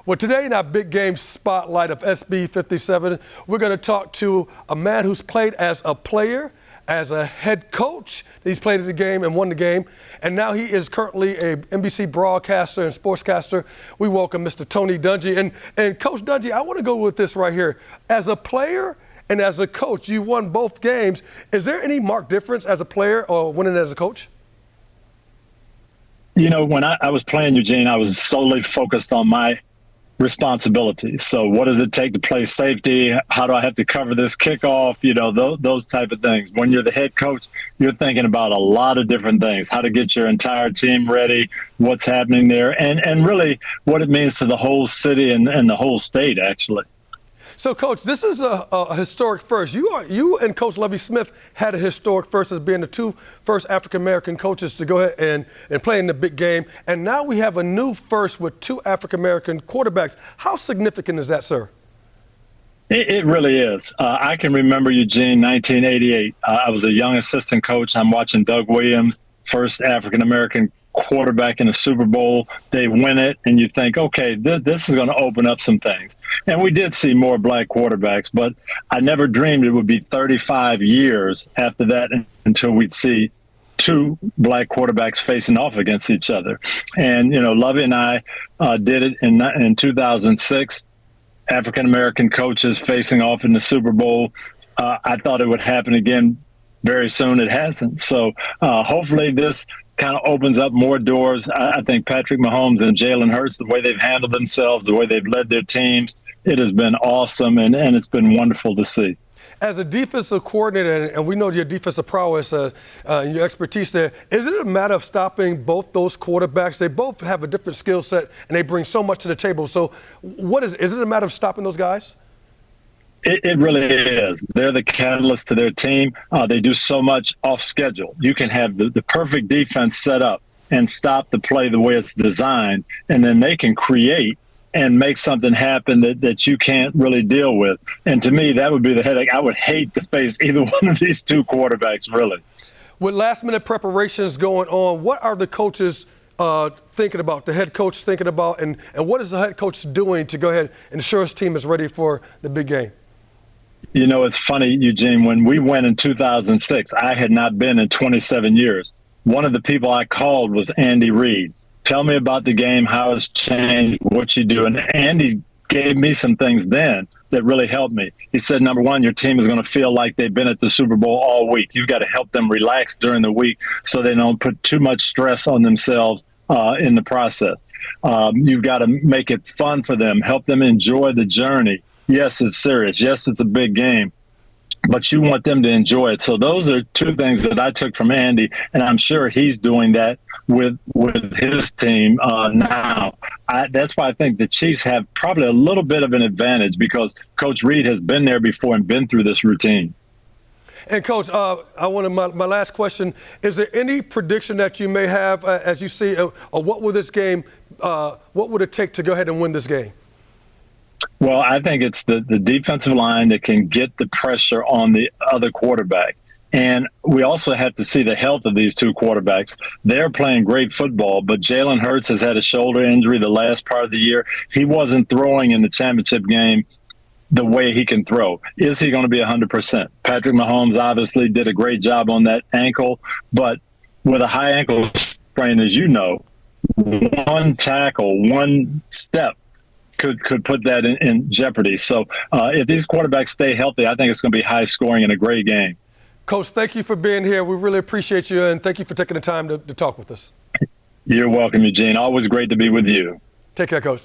Well, today in our big game spotlight of SB 57, we're going to talk to a man who's played as a player, as a head coach. He's played in the game and won the game, and now he is currently a NBC broadcaster and sportscaster. We welcome Mr. Tony Dungy. And Coach Dungy, I want to go with this right here. As a player and as a coach, you won both games. Is there any marked difference as a player or winning as a coach? You know, when I was playing, Eugene, I was solely focused on my responsibility. So what does it take to play safety? How do I have to cover this kickoff? You know, those type of things. When you're the head coach, you're thinking about a lot of different things, how to get your entire team ready, what's happening there, and really what it means to the whole city and the whole state, actually. So, Coach, this is a historic first. You and Coach Lovie Smith had a historic first as being the two first African-American coaches to go ahead and play in the big game. And now we have a new first with two African-American quarterbacks. How significant is that, sir? It really is. I can remember, Eugene, 1988. I was a young assistant coach. I'm watching Doug Williams, first African-American quarterback in the Super Bowl. They win it, and you think, okay, this is going to open up some things. And we did see more black quarterbacks, but I never dreamed it would be 35 years after that until we'd see two black quarterbacks facing off against each other. And, you know, Lovie and I did it in 2006, African-American coaches facing off in the Super Bowl. I thought it would happen again very soon. It hasn't. So hopefully this kind of opens up more doors. I think Patrick Mahomes and Jalen Hurts, the way they've handled themselves, the way they've led their teams, it has been awesome, and it's been wonderful to see. As a defensive coordinator, and we know your defensive prowess and your expertise there, is it a matter of stopping both those quarterbacks? They both have a different skill set, and they bring so much to the table. So is it a matter of stopping those guys? It really is. They're the catalyst to their team. They do so much off schedule. You can have the perfect defense set up and stop the play the way it's designed, and then they can create and make something happen that you can't really deal with. And to me, that would be the headache. I would hate to face either one of these two quarterbacks, really. With last-minute preparations going on, what are the coaches thinking about, the head coach thinking about, and what is the head coach doing to go ahead and ensure his team is ready for the big game? You know, it's funny, Eugene, when we went in 2006, I had not been in 27 years. One of the people I called was Andy Reid. Tell me about the game, how it's changed, what you do. And Andy gave me some things then that really helped me. He said, number one, your team is going to feel like they've been at the Super Bowl all week. You've got to help them relax during the week so they don't put too much stress on themselves in the process. You've got to make it fun for them, help them enjoy the journey. Yes, it's serious. Yes, it's a big game, but you want them to enjoy it. So those are two things that I took from Andy, and I'm sure he's doing that with his team now. That's why I think the Chiefs have probably a little bit of an advantage because Coach Reid has been there before and been through this routine. And, Coach, I wanted my last question. Is there any prediction that you may have as you see, or what would this game, what would it take to go ahead and win this game? Well, I think it's the defensive line that can get the pressure on the other quarterback. And we also have to see the health of these two quarterbacks. They're playing great football, but Jalen Hurts has had a shoulder injury the last part of the year. He wasn't throwing in the championship game the way he can throw. Is he going to be 100%? Patrick Mahomes obviously did a great job on that ankle, but with a high ankle sprain, as you know, one tackle, one step could put that in jeopardy. So if these quarterbacks stay healthy, I think it's going to be high scoring and a great game. Coach, thank you for being here. We really appreciate you, and thank you for taking the time to talk with us. You're welcome, Eugene. Always great to be with you. Take care, Coach.